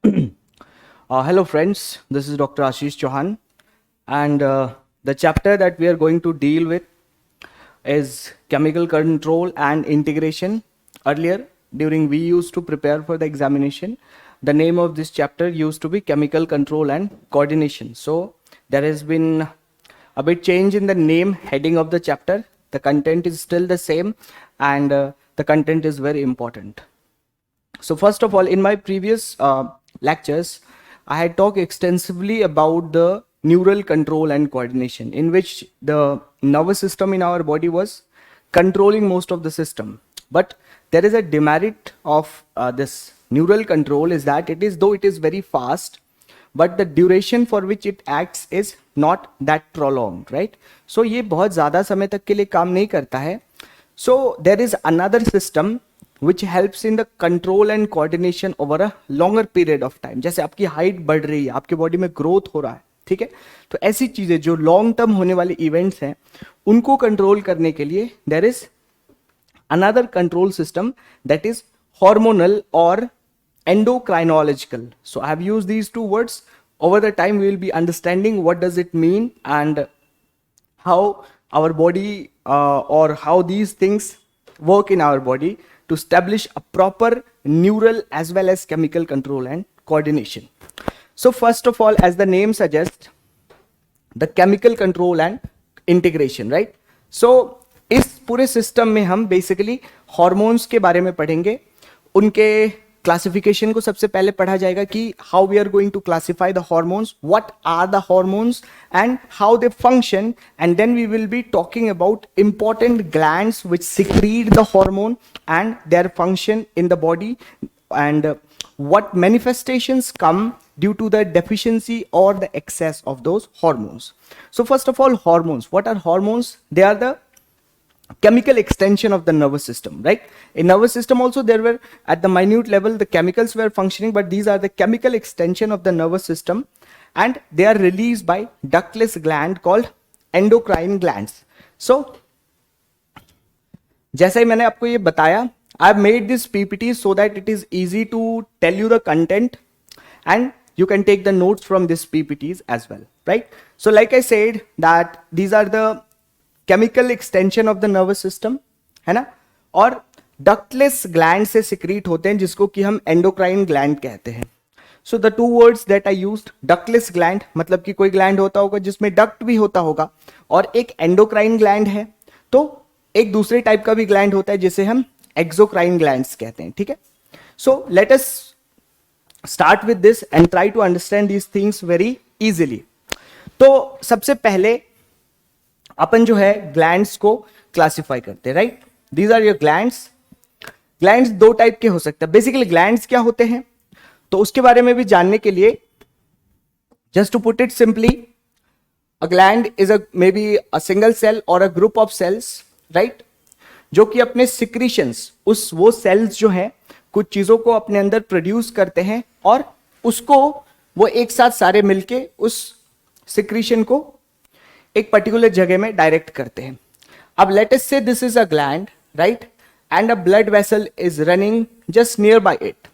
Hello, friends. This is Dr. Ashish Chauhan, and the chapter that we are going to deal with is chemical control and integration. Earlier, during we used to prepare for the examination, the name of this chapter used to be chemical control and coordination. So there has been a bit change in the name heading of the chapter. The content is still the same, and the content is very important. So first of all, in my previous lectures, I had talked extensively about the neural control and coordination, in which the nervous system in our body was controlling most of the system. But there is a demerit of this neural control is that though it is very fast, but the duration for which it acts is not that prolonged, right? So ये बहुत ज़्यादा समय तक के लिए काम नहीं करता है. So there is another system which helps in the control and coordination over a longer period of time. जैसे आपकी हाइट बढ़ रही है, आपके बॉडी में ग्रोथ हो रहा है, ठीक है, तो ऐसी चीजें जो लॉन्ग टर्म होने वाले इवेंट्स हैं उनको कंट्रोल करने के लिए there is another control system that is hormonal or endocrinological. So I have used these two words. Over the time we will be understanding what does it mean and how our body or how these things work in our body to establish a proper neural as well as chemical control and coordination. So first of all, as the name suggests, the chemical control and integration, right? So इस पूरे system में हम basically hormones के बारे में पढ़ेंगे. उनके classification को सबसे पहले पढ़ा जाएगा कि how we are going to classify the hormones, what are the hormones and how they function, and then we will be talking about important glands which secrete the hormone and their function in the body and what manifestations come due to the deficiency or the excess of those hormones. So first of all, hormones. What are hormones? They are the chemical extension of the nervous system, right? In nervous system also there were at the minute level the chemicals were functioning, but these are the chemical extension of the nervous system and they are released by ductless gland called endocrine glands. So जैसा ही मैंने आपको ये बताया, I have made this PPT so that it is easy to tell you the content and you can take the notes from this PPTs as well, right? So like I said that these are the chemical extension of the nervous system, है ना, और ductless gland से secrete होते हैं जिसको कि हम endocrine gland कहते हैं. So the two words that I used, ductless gland मतलब कि कोई gland होता होगा जिसमें duct भी होता होगा, और एक endocrine gland है, तो एक दूसरे टाइप का भी ग्लैंड होता है जिसे हम एक्सोक्राइन ग्लैंड्स कहते हैं, ठीक है. So let us start with this and try to understand these things very easily. तो सबसे पहले अपन जो है ग्लैंड्स को क्लासिफाई करते हैं, right? These are your glands. Glands दो टाइप के हो सकते हैं. बेसिकली ग्लैंड्स क्या होते हैं तो उसके बारे में भी जानने के लिए, just to put it simply, a gland is a maybe a single cell or a group of cells, right? जो कि अपने सिक्रीशंस, उस वो सेल्स जो है कुछ चीजों को अपने अंदर प्रोड्यूस करते हैं और उसको वो एक साथ सारे मिलके उस सिक्रीशन को एक पर्टिकुलर जगह में डायरेक्ट करते हैं. अब लेट अस से this is a gland, right, and a blood vessel is running just near by it.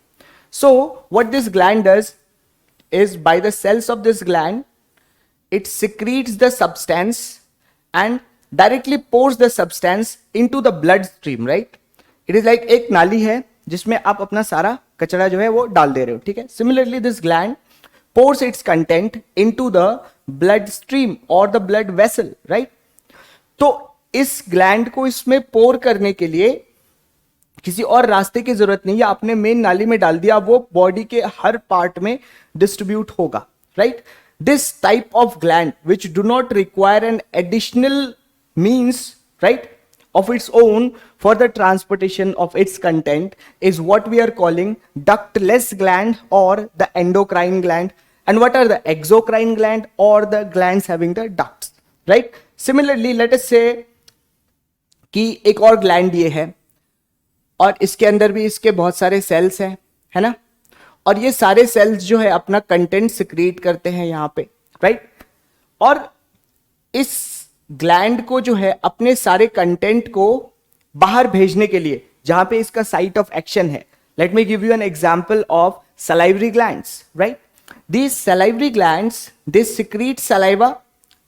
So what this gland does is by the cells of this gland, it secretes the substance and directly pours the substance into the blood stream, right? It is like एक नाली है जिसमें आप अपना सारा कचरा जो है वो डाल दे रहे हो, ठीक है. Similarly, this gland pours its content into the blood stream or the blood vessel, right? तो इस ग्लैंड को इसमें पोर करने के लिए किसी और रास्ते की जरूरत नहीं है. आपने मेन नाली में डाल दिया, वो बॉडी के हर पार्ट में डिस्ट्रीब्यूट होगा, right? This type of gland which do not require an additional means, right, of its own for the transportation of its content is what we are calling ductless gland or the endocrine gland. And what are the exocrine gland or the glands having the ducts, right? Similarly, let us say कि एक और gland ये है और इसके अंदर भी इसके बहुत सारे सेल्स हैं, है ना, और ये सारे सेल्स जो है अपना कंटेंट सिक्रीट करते हैं यहाँ पे, राइट? और इस ग्लैंड को जो है अपने सारे कंटेंट को बाहर भेजने के लिए जहां पे इसका साइट ऑफ एक्शन है, let me give you an example of salivary glands, right? These salivary glands, they secrete saliva.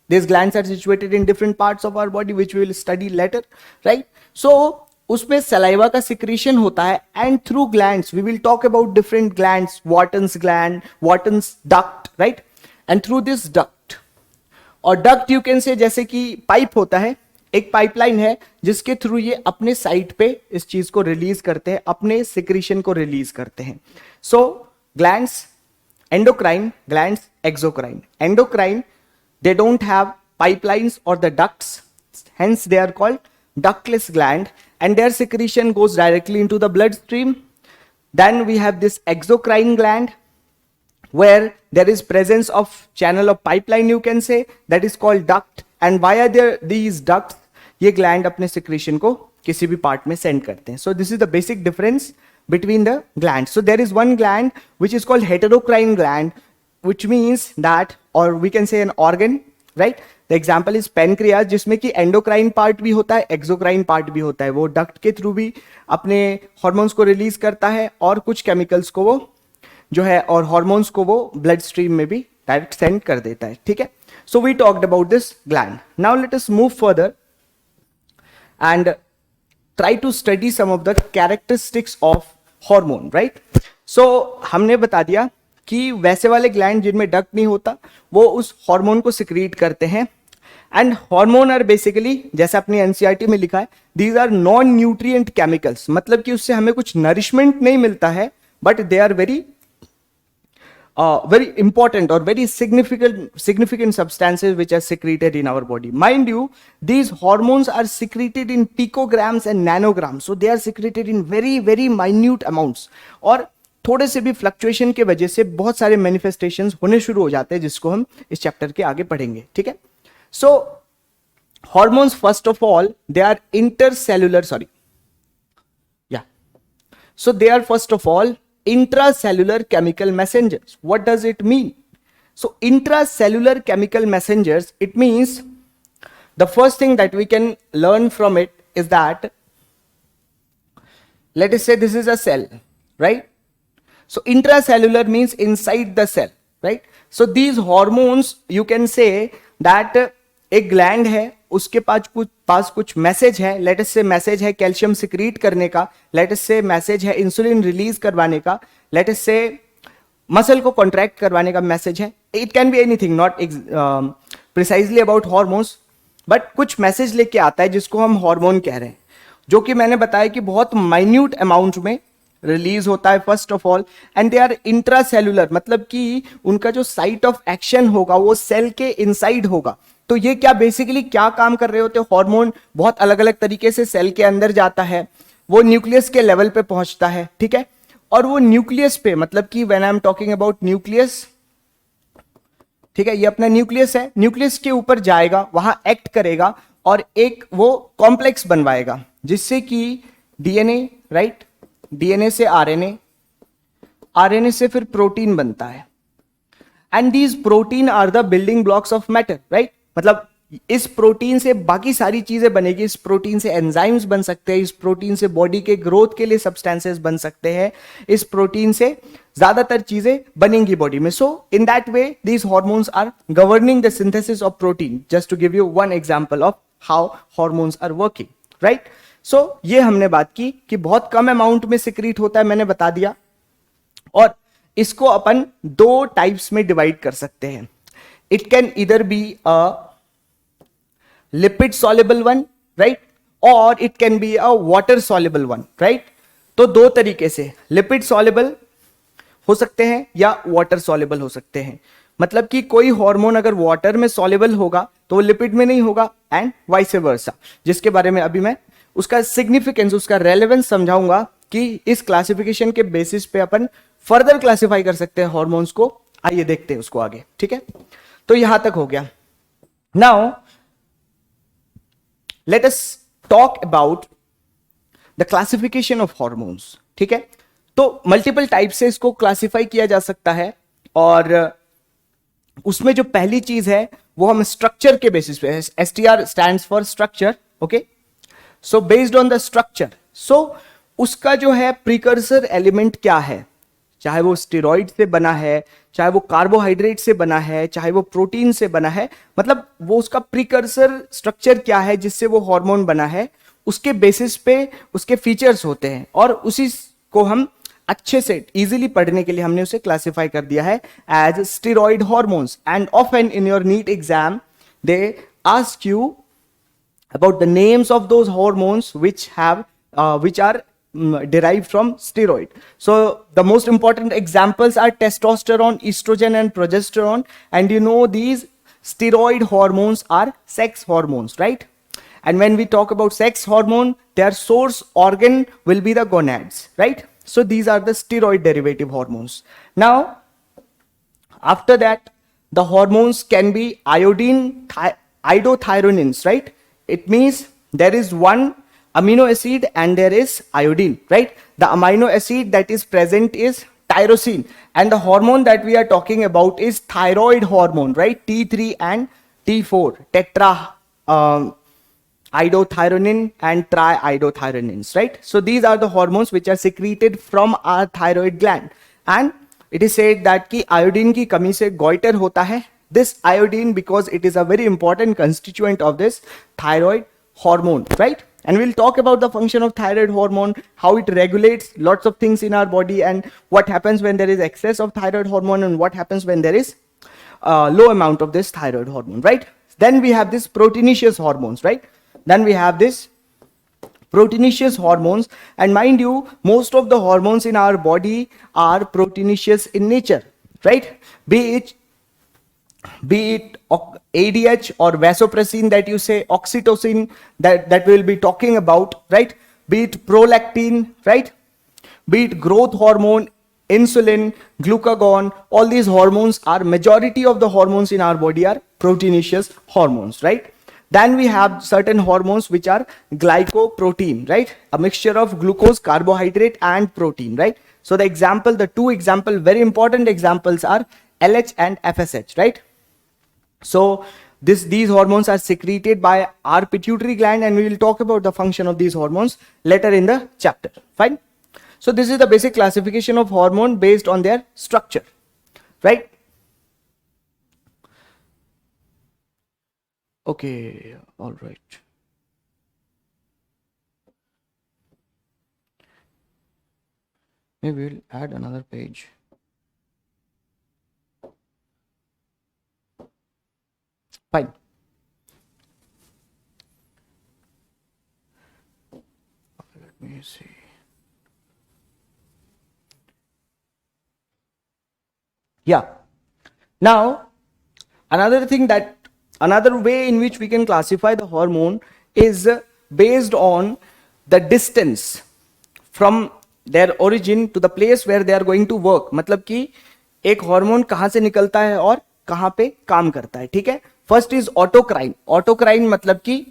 These glands are situated in different parts of our body which we will study later, right? So उसमें saliva का secretion होता है, and through glands we will talk about different glands, Wharton's gland, Wharton's duct, right? And through this duct, और duct you can say जैसे कि pipe होता है, एक पाइपलाइन है जिसके थ्रू ये अपने साइट पे इस चीज को रिलीज करते हैं, अपने सिक्रीशन को रिलीज करते हैं. So glands, endocrine, glands exocrine. Endocrine, they don't have pipelines or the ducts, hence they are called ductless gland, and their secretion goes directly into the bloodstream. Then we have this exocrine gland, where there is presence of channel of pipeline, you can say, that is called duct, and via these ducts ये gland अपने secretion को किसी भी part में send करते हैं. So this is the basic difference between the glands. So there is one gland which is called heterocrine gland, which means that, or we can say an organ, right? The example is pancreas, जिसमें कि endocrine part भी होता है, exocrine part भी होता है. वो duct के through भी अपने hormones को release करता है और कुछ chemicals को वो जो है और हॉर्मोन्स को वो ब्लड स्ट्रीम में भी डायरेक्ट सेंड कर देता है. ठीक है, so we talked about this gland. Now let us move further and try to study some of the characteristics of hormone, right? So हमने बता दिया कि वैसे वाले ग्लैंड जिनमें डक्ट नहीं होता वो उस हार्मोन को सिक्रीट करते हैं. एंड हार्मोन आर बेसिकली, जैसे अपनी एनसीईआरटी में लिखा है, these are non nutrient chemicals. मतलब कि उससे हमें कुछ नरिशमेंट नहीं मिलता है, but they are very very important or very significant substances which are secreted in our body. Mind you, these hormones are secreted in picograms and nanograms, so they are secreted in very minute amounts. और थोड़े से भी fluctuation के वजह से बहुत सारे manifestations होने शुरू हो जाते हैं, जिसको हम इस चैप्टर के आगे पढ़ेंगे. ठीक है, सो hormones first of all they are intercellular, so they are first of all intracellular chemical messengers. What does it mean? So intracellular chemical messengers, it means the first thing that we can learn from it is that, let us say this is a cell, right? So intracellular means inside the cell, right? So these hormones, you can say that एक gland है, उसके पास कुछ message है. Let us से message है calcium secrete करने का, let us से मैसेज है इंसुलिन रिलीज करवाने का, लेट अस से मसल को कॉन्ट्रैक्ट करवाने का मैसेज है. It can be anything, not precisely about hormones, but कुछ मैसेज लेके आता है जिसको हम हार्मोन कह रहे हैं, जो कि मैंने बताया कि बहुत माइन्यूट अमाउंट में रिलीज होता है first of all. And they are intracellular, मतलब कि उनका जो साइट ऑफ एक्शन होगा वो सेल के इनसाइड होगा. तो ये क्या बेसिकली क्या काम कर रहे होते हैं? हार्मोन बहुत अलग अलग तरीके से सेल के अंदर जाता है, वो न्यूक्लियस के लेवल पे पहुंचता है. ठीक है, और वो न्यूक्लियस पे, मतलब कि when I am talking about nucleus, ठीक है, ये अपना न्यूक्लियस है, न्यूक्लियस के ऊपर जाएगा, वहां एक्ट करेगा और एक वो कॉम्प्लेक्स बनवाएगा जिससे कि डीएनए, राइट, डीएनए से आरएनए, आरएनए से फिर प्रोटीन बनता है. And these protein are the building blocks of matter, right? मतलब इस प्रोटीन से बाकी सारी चीजें बनेगी. इस प्रोटीन से एंजाइम्स बन सकते हैं, इस प्रोटीन से बॉडी के ग्रोथ के लिए सब्सटेंसेस बन सकते हैं, इस प्रोटीन से ज्यादातर चीजें बनेंगी बॉडी में. So in that way these hormones are governing the synthesis of protein. Just to give you one example of how hormones are working, right? So ये हमने बात की कि बहुत कम अमाउंट में सिक्रीट होता है, मैंने बता दिया. और इसको अपन दो टाइप्स में डिवाइड कर सकते हैं. It can either be a lipid soluble one, right, और it can be a water soluble one, right? तो दो तरीके से लिपिड सॉल्युबल हो सकते हैं या वाटर सॉल्युबल हो सकते हैं. मतलब कि कोई हार्मोन अगर वाटर में सॉल्युबल होगा तो वो लिपिड में नहीं होगा, एंड वाइस वर्सा, जिसके बारे में अभी मैं उसका सिग्निफिकेंस, उसका रेलेवेंस समझाऊंगा कि इस क्लासिफिकेशन के बेसिस पे अपन फर्दर क्लासिफाई कर सकते हैं हॉर्मोन्स को. आइए देखते हैं उसको आगे. ठीक है, तो यहां तक हो गया. Now let us talk about the classification of hormones. ठीक है, तो मल्टीपल टाइप से इसको क्लासिफाई किया जा सकता है, और उसमें जो पहली चीज है वो हम स्ट्रक्चर के बेसिस पे, STR stands for structure. Okay, so based on the structure, so उसका जो है प्रिकर्सर एलिमेंट क्या है, चाहे वो स्टेरॉइड से बना है, चाहे वो कार्बोहाइड्रेट से बना है, चाहे वो प्रोटीन से बना है, मतलब वो उसका प्रिकर्सर स्ट्रक्चर क्या है जिससे वो हार्मोन बना है, उसके बेसिस पे उसके फीचर्स होते हैं, और उसी को हम अच्छे से इजीली पढ़ने के लिए हमने उसे क्लासिफाई कर दिया है as steroid hormones. And often in your NEET exam they ask you about the names of those hormones which are derived from steroid. So the most important examples are testosterone, estrogen and progesterone, and you know these steroid hormones are sex hormones, right? And when we talk about sex hormone, their source organ will be the gonads, right? So these are the steroid derivative hormones. Now after that, the hormones can be iodothyronins, right? It means there is one amino acid and there is iodine, right? The amino acid that is present is tyrosine, and the hormone that we are talking about is thyroid hormone, right? T3 and T4, tetra iodothyronin and triiodothyronins, right? So these are the hormones which are secreted from our thyroid gland, and it is said that कि iodine की कमी से goiter होता है. This iodine, because it is a very important constituent of this thyroid hormone, right? And we'll talk about the function of thyroid hormone, how it regulates lots of things in our body, and what happens when there is excess of thyroid hormone, and what happens when there is low amount of this thyroid hormone, right? Then we have this proteinaceous hormones, right? Then we have this proteinaceous hormones, and mind you, most of the hormones in our body are proteinaceous in nature, right? Be it ADH or vasopressin that you say, oxytocin that we'll be talking about, right? Be it prolactin, right? Be it growth hormone, insulin, glucagon, all these hormones are, majority of the hormones in our body are proteinaceous hormones, right? Then we have certain hormones which are glycoprotein, right? A mixture of glucose, carbohydrate and protein, right? So the two example, very important examples are LH and FSH, right? So these hormones are secreted by our pituitary gland, and we will talk about the function of these hormones later in the chapter. Fine. So this is the basic classification of hormone based on their structure, right? Okay, all right. Maybe we'll add another page. Fine. Let me see. Yeah. Now, another way in which we can classify the hormone is based on the distance from their origin to the place where they are going to work. मतलब कि एक hormone कहां से निकलता है और कहां पे काम करता है, ठीक है? First is autocrine. ऑटोक्राइन मतलब कि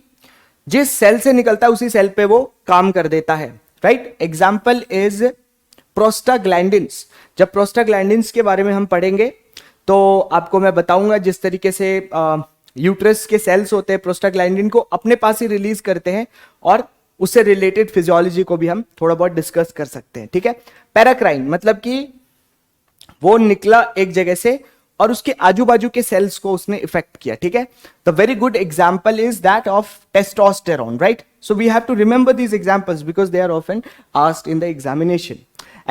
जिस सेल से निकलता है उसी सेल पे वो काम कर देता है, राइट? Example is prostaglandins. जब प्रोस्टाग्लैंडिन्स के बारे में हम पढ़ेंगे तो आपको मैं बताऊंगा जिस तरीके से यूट्रस के सेल्स होते हैं प्रोस्टाग्लैंडिन को अपने पास ही रिलीज करते हैं, और उससे रिलेटेड फिजियोलॉजी को भी हम थोड़ा बहुत डिस्कस कर सकते हैं, ठीक है? पैराक्राइन मतलब कि वो निकला एक जगह से और उसके आजू बाजू के सेल्स को उसने इफेक्ट किया, ठीक है? The very good example is that of testosterone, right? So we have to remember these examples because they are often asked in the examination.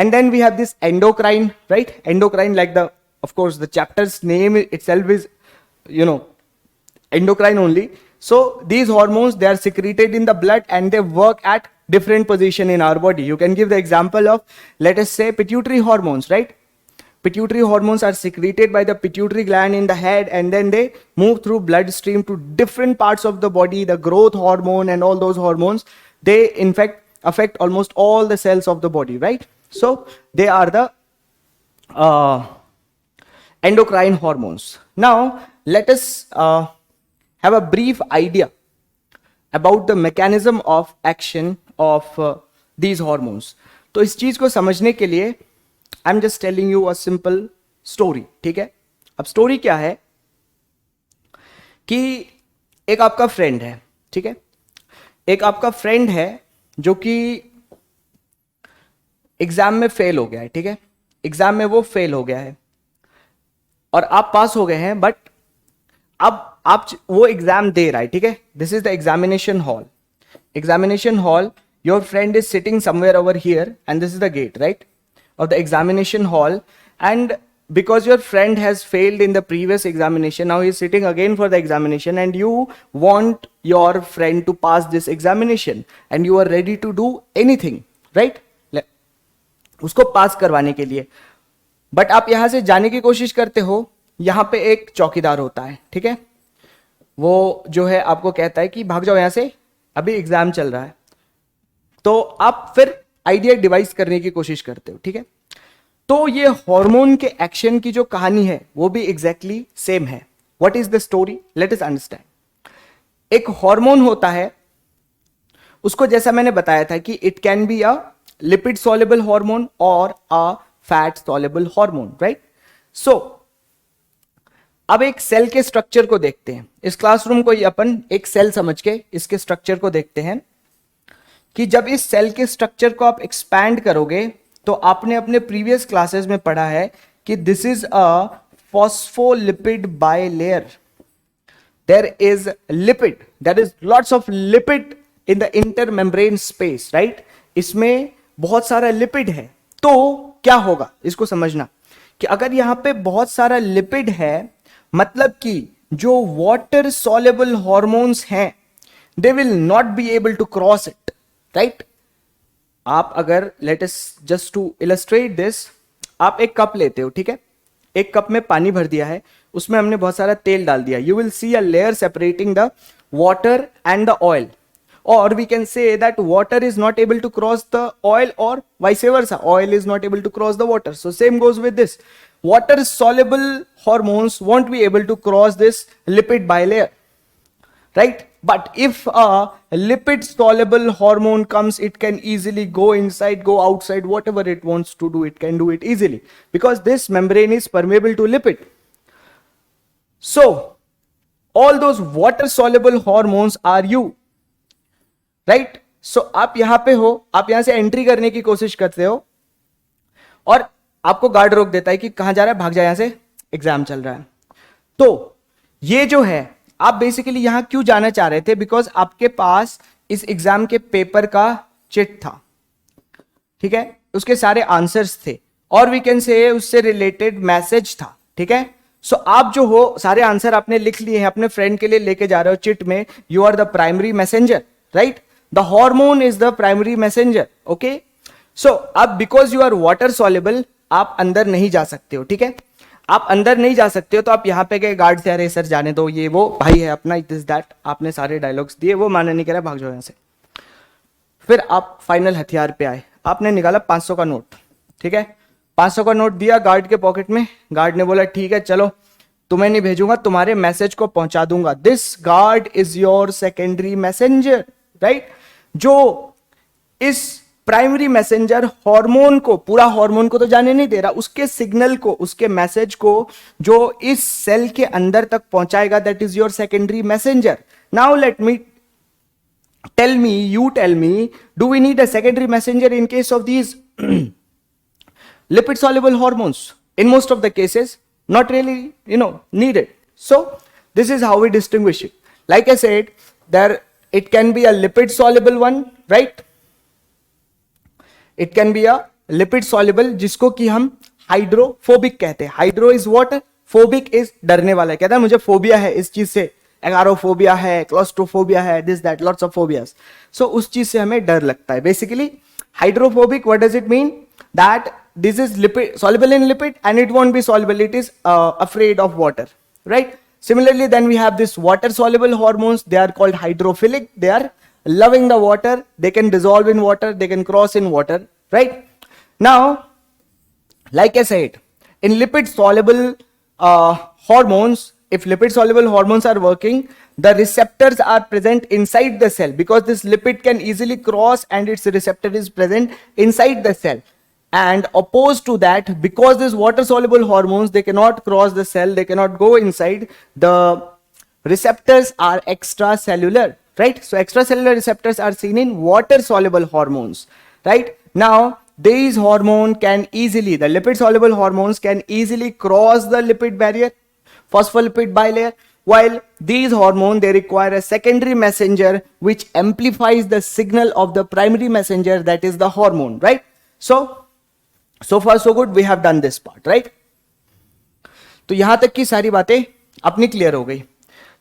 And then we have this endocrine, right? Endocrine, like of course, the chapter's name itself is, endocrine only. So these hormones, they are secreted in the blood and they work at different position in our body. You can give the example of, let us say, pituitary hormones, right? Pituitary hormones are secreted by the pituitary gland in the head, and then they move through bloodstream to different parts of the body. The growth hormone and all those hormones, they in fact affect almost all the cells of the body, right? So they are the endocrine hormones. Now let us have a brief idea about the mechanism of action of these hormones. तो इस चीज को समझने के लिए I am just telling you a simple story, ठीक है? अब स्टोरी क्या है कि एक आपका फ्रेंड है, ठीक है? एक आपका फ्रेंड है जो कि एग्जाम में फेल हो गया है, ठीक है? एग्जाम में वो फेल हो गया है और आप पास हो गए हैं, बट अब आप वो एग्जाम दे रहा है, ठीक है, this is the examination hall. Examination hall, your friend is sitting somewhere over here and this is the gate, right, of the examination hall. And because your friend has failed in the previous examination, now he is sitting again for the examination and you want your friend to pass this examination and you are ready to do anything, right, उसको पास करवाने के लिए. But आप यहां से जाने की कोशिश करते हो, यहां पे एक चौकीदार होता है, ठीक है, वो जो है आपको कहता है कि भाग जाओ यहां से, अभी एग्जाम चल रहा है. तो आप फिर आइडिया डिवाइस करने की कोशिश करते हो, ठीक है. तो ये हार्मोन के एक्शन की जो कहानी है वो भी एग्जैक्टली सेम है. What is the story, let us understand. एक हार्मोन होता है, उसको जैसा मैंने बताया था कि it can be a lipid soluble hormone और a fat soluble hormone, right. So अब एक सेल के स्ट्रक्चर को देखते हैं. इस क्लासरूम को अपन एक सेल समझ के इसके स्ट्रक्चर को देखते हैं कि जब इस सेल के स्ट्रक्चर को आप एक्सपैंड करोगे तो आपने अपने प्रीवियस क्लासेस में पढ़ा है कि this is a phospholipid bilayer. There is lipid, there is lots of lipid in the intermembrane space, right. इसमें बहुत सारा लिपिड है. तो क्या होगा इसको समझना कि अगर यहां पे बहुत सारा लिपिड है, मतलब कि जो वाटर सॉल्युबल हार्मोन्स हैं they will not be able to cross it, right. आप अगर let us just to illustrate this, आप एक कप लेते हो, ठीक है, एक कप में पानी भर दिया है, उसमें हमने बहुत सारा तेल डाल दिया. You will see a layer separating the water and the oil, और we can say that water is not able to cross the oil और vice versa, oil is not able to cross the water. So same goes with this, water soluble hormones won't be able to cross this lipid bilayer, right. But if a lipid soluble hormone comes, it can easily go inside, go outside, whatever it wants to do, it can do it easily because this membrane is permeable to lipid. So all those water soluble hormones are you, right. So आप यहां पे हो, आप यहां से entry करने की कोशिश करते हो और आपको गार्ड रोक देता है कि कहां जा रहा है, भाग जाए, यहां से एग्जाम चल रहा है. तो ये जो है आप बेसिकली यहां क्यों जाना चाह रहे थे, बिकॉज आपके पास इस एग्जाम के पेपर का चिट था, ठीक है, उसके सारे आंसर्स थे और वी कैन से उससे रिलेटेड मैसेज था, ठीक है. सो आप जो हो सारे आंसर आपने लिख लिए हैं, अपने फ्रेंड के लिए लेके जा रहे हो चिट में. You are the primary messenger, right. The hormone is the primary messenger, okay. So अब because you are water soluble आप अंदर नहीं जा सकते हो, ठीक है, आप अंदर नहीं जा सकते हो. तो आप यहां पे गए, गार्ड से अरे सर जाने दो, ये वो भाई है अपना, दिस दैट, आपने सारे डायलॉग्स दिए, वो मानने नहीं कह रहा, भाग जाओ यहां से. फिर आप फाइनल हथियार पे आए, आपने निकाला 500 का नोट, ठीक है, 500 का नोट दिया गार्ड के पॉकेट में. गार्ड ने बोला ठीक है चलो, तुम्हें नहीं भेजूंगा, तुम्हारे मैसेज को पहुंचा दूंगा. This guard is your secondary messenger, right. जो इस प्राइमरी मैसेंजर हार्मोन को, पूरा हार्मोन को तो जाने नहीं दे रहा, उसके सिग्नल को, उसके मैसेज को जो इस सेल के अंदर तक पहुंचाएगा, that is your secondary messenger. Now let me tell me, you tell me, do we need a secondary messenger in case of these lipid soluble hormones? In most of the cases not really needed. So this is how we distinguish it. Like I said, there it can be a lipid soluble one, right. It can be a lipid soluble जिसको कि हम hydrophobic कहते हैं. Hydro is water, phobic is डरने वाला. कहता है मुझे फोबिया है इस चीज से, एगारोफोबिया है, क्लोस्ट्रोफोबिया है, this that, lots of phobias. So उस चीज से हमें डर लगता है. Basically hydrophobic, what does it mean, that this is lipid soluble in lipid and it won't be soluble, it is afraid of water, right. Similarly then we have this water soluble hormones, they are called hydrophilic, they are loving the water, they can dissolve in water, they can cross in water, right. Now like I said, in lipid soluble hormones, if lipid soluble hormones are working, the receptors are present inside the cell because this lipid can easily cross and its receptor is present inside the cell. And opposed to that, because these water soluble hormones, they cannot cross the cell, they cannot go inside, the receptors are extracellular, right. So extracellular receptors are seen in water soluble hormones, right. Now these hormone can easily, the lipid soluble hormones can easily cross the lipid barrier, phospholipid bilayer, while these hormones, they require a secondary messenger which amplifies the signal of the primary messenger, that is the hormone, right? So far so good, we have done this part, right? तो यहां तक की सारी बातें अपनी clear हो गई.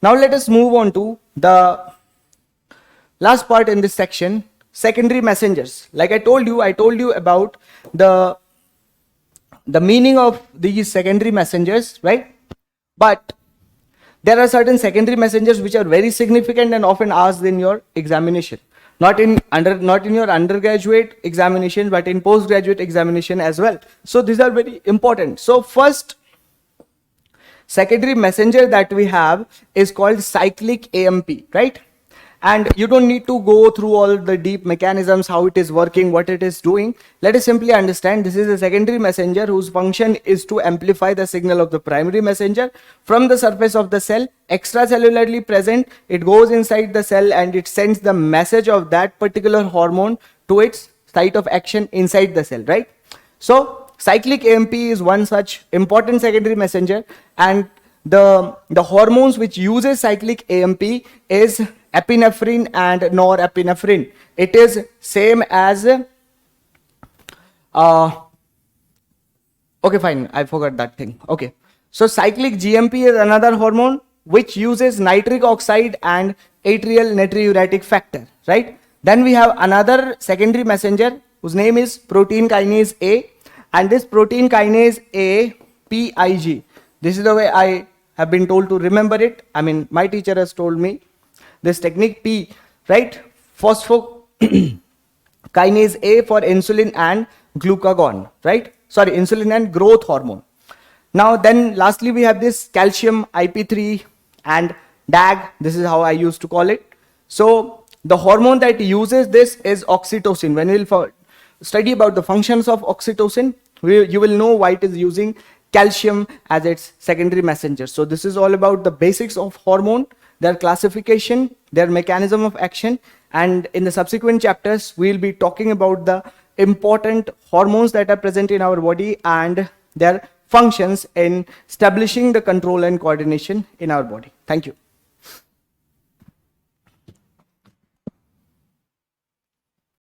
Now let us move on to the last part in this section, secondary messengers. Like I told you about the meaning of these secondary messengers, right? But there are certain secondary messengers which are very significant and often asked in your examination. Not in your undergraduate examination, but in postgraduate examination as well. So these are very important. So first secondary messenger that we have is called cyclic AMP, right? And you don't need to go through all the deep mechanisms, how it is working, what it is doing. Let us simply understand this is a secondary messenger whose function is to amplify the signal of the primary messenger from the surface of the cell, extracellularly present. It goes inside the cell and it sends the message of that particular hormone to its site of action inside the cell, right? So cyclic AMP is one such important secondary messenger, and the hormones which uses cyclic AMP is epinephrine and norepinephrine. It is same as okay, fine, I forgot that thing. Okay, so cyclic GMP is another hormone which uses nitric oxide and atrial natriuretic factor, right? Then we have another secondary messenger whose name is protein kinase A, and this protein kinase A, PIG, this is the way I have been told to remember it. I mean, my teacher has told me this technique, P, right? Phosphokinase A for insulin and glucagon, right? Sorry, insulin and growth hormone. Now then lastly we have this calcium IP3 and DAG. This is how I used to call it. So the hormone that uses this is oxytocin. When we will study about the functions of oxytocin, you will know why it is using calcium as its secondary messenger. So this is all about the basics of hormone, their classification, their mechanism of action, and in the subsequent chapters we will be talking about the important hormones that are present in our body and their functions in establishing the control and coordination in our body. Thank you.